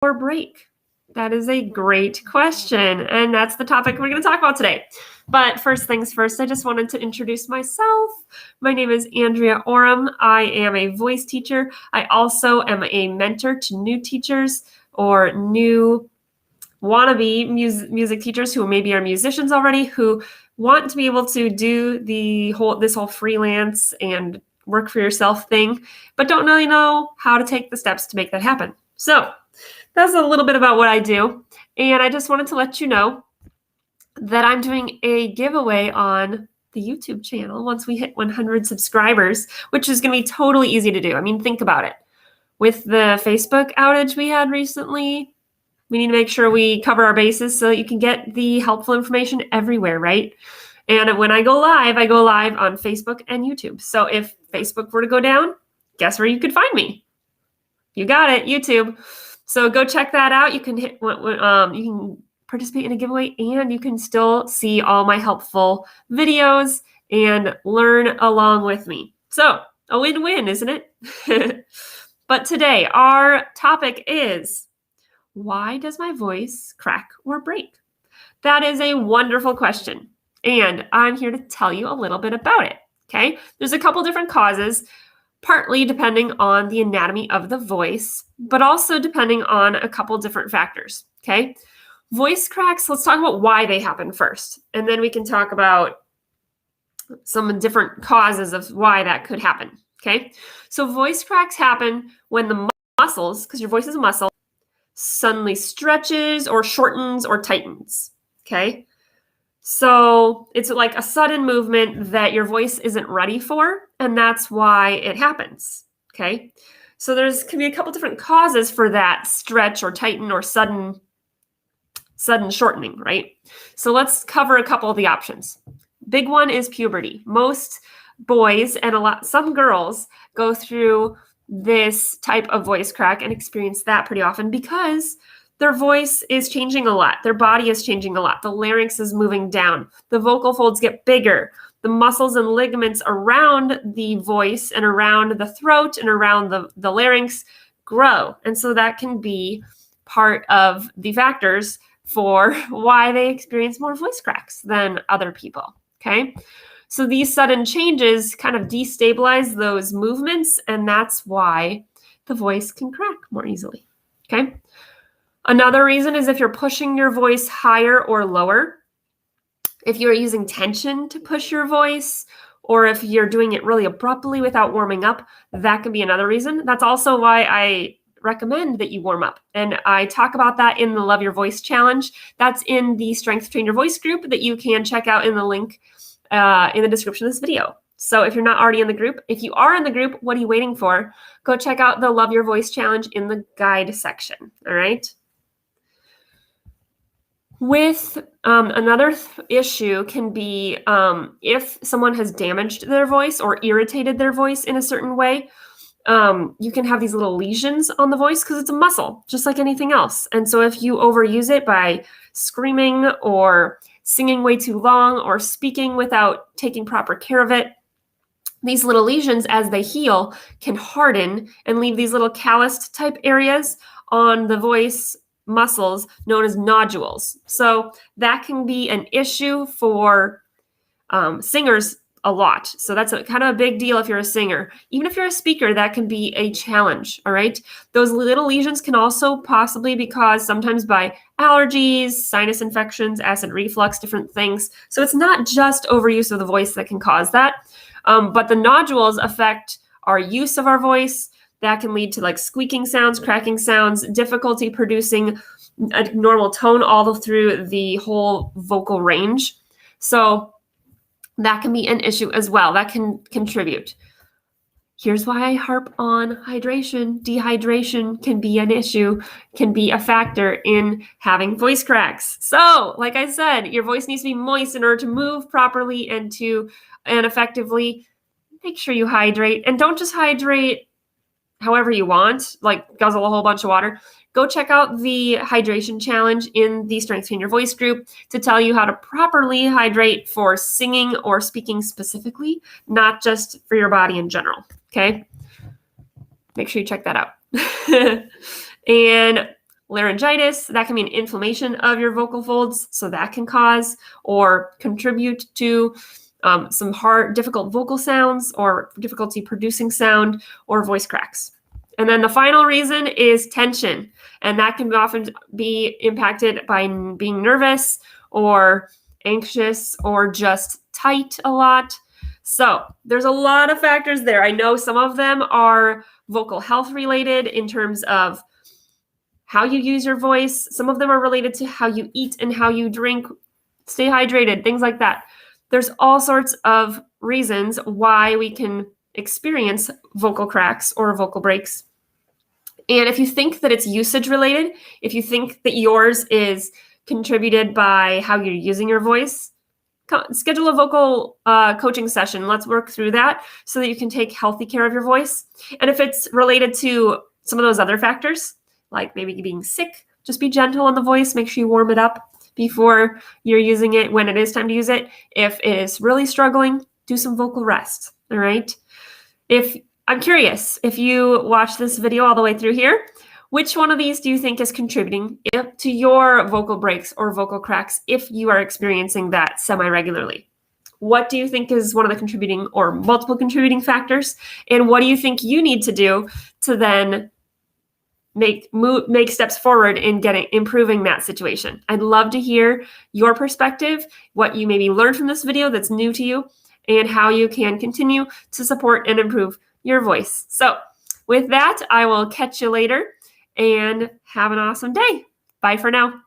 or break? That is a great question, and that's the topic we're going to talk about today. But first things first, I just wanted to introduce myself. My name is Andrea Oram. I am a voice teacher. I also am a mentor to new teachers or new wannabe music teachers who maybe are musicians already, who want to be able to do this whole freelance and work for yourself thing, but don't really know how to take the steps to make that happen. So that's a little bit about what I do. And I just wanted to let you know that I'm doing a giveaway on the YouTube channel once we hit 100 subscribers, which is going to be totally easy to do. I mean, think about it. With the Facebook outage we had recently, we need to make sure we cover our bases so that you can get the helpful information everywhere, right? And when I go live on Facebook and YouTube. So if Facebook were to go down, guess where you could find me? You got it, YouTube. So go check that out. You can you can participate in a giveaway, and you can still see all my helpful videos and learn along with me. So a win-win, isn't it? But today our topic is, why does my voice crack or break? That is a wonderful question, and I'm here to tell you a little bit about it. Okay, there's a couple different causes, partly depending on the anatomy of the voice, but also depending on a couple different factors. Okay, voice cracks, let's talk about why they happen first, and then we can talk about some different causes of why that could happen. Okay, so voice cracks happen when the muscles, because your voice is a muscle, suddenly stretches or shortens or tightens. Okay, so it's like a sudden movement that your voice isn't ready for, and that's why it happens. Okay, so can be a couple different causes for that stretch or tighten or sudden shortening, right? So let's cover a couple of the options. Big one is puberty. Most boys and some girls go through this type of voice crack and experience that pretty often because their voice is changing a lot. Their body is changing a lot. The larynx is moving down. The vocal folds get bigger. The muscles and ligaments around the voice and around the throat and around the larynx grow. And so that can be part of the factors for why they experience more voice cracks than other people. Okay. So these sudden changes kind of destabilize those movements, and that's why the voice can crack more easily. Okay. Another reason is if you're pushing your voice higher or lower, if you're using tension to push your voice, or if you're doing it really abruptly without warming up, that can be another reason. That's also why I recommend that you warm up. And I talk about that in the Love Your Voice Challenge. That's in the Strength Train Your Voice group that you can check out in the link in the description of this video. So if you're not already in the group, if you are in the group, what are you waiting for? Go check out the Love Your Voice Challenge in the guide section. All right. With another issue can be if someone has damaged their voice or irritated their voice in a certain way, you can have these little lesions on the voice because it's a muscle, just like anything else. And so if you overuse it by screaming or singing way too long or speaking without taking proper care of it, these little lesions, as they heal, can harden and leave these little calloused type areas on the voice muscles known as nodules. So that can be an issue for singers a lot. So that's kind of a big deal if you're a singer. Even if you're a speaker, that can be a challenge, all right? Those little lesions can also possibly be caused sometimes by allergies, sinus infections, acid reflux, different things. So it's not just overuse of the voice that can cause that, but the nodules affect our use of our voice. That can lead to like squeaking sounds, cracking sounds, difficulty producing a normal tone all through the whole vocal range. So that can be an issue as well. That can contribute. Here's why I harp on hydration. Dehydration can be an issue, can be a factor in having voice cracks. So, like I said, your voice needs to be moist in order to move properly and effectively. Make sure you hydrate, and don't just hydrate however you want, like guzzle a whole bunch of water. Go check out the hydration challenge in the Strength Train Your Voice group to tell you how to properly hydrate for singing or speaking specifically, not just for your body in general. Okay? Make sure you check that out. And laryngitis. That can be an inflammation of your vocal folds, so that can cause or contribute to some hard, difficult vocal sounds or difficulty producing sound or voice cracks. And then the final reason is tension, and that can often be impacted by being nervous or anxious or just tight a lot. So there's a lot of factors there. I know some of them are vocal health related in terms of how you use your voice. Some of them are related to how you eat and how you drink, stay hydrated, things like that. There's all sorts of reasons why we can experience vocal cracks or vocal breaks. And if you think that it's usage related, if you think that yours is contributed by how you're using your voice, schedule a vocal coaching session. Let's work through that so that you can take healthy care of your voice. And if it's related to some of those other factors, like maybe being sick, just be gentle on the voice. Make sure you warm it up before you're using it when it is time to use it. If it is really struggling, do some vocal rest. All right. I'm curious, if you watch this video all the way through here, which one of these do you think is contributing to your vocal breaks or vocal cracks if you are experiencing that semi-regularly? What do you think is one of the contributing or multiple contributing factors? And what do you think you need to do to then make steps forward in improving that situation? I'd love to hear your perspective, what you maybe learned from this video that's new to you, and how you can continue to support and improve your voice. So with that, I will catch you later and have an awesome day. Bye for now.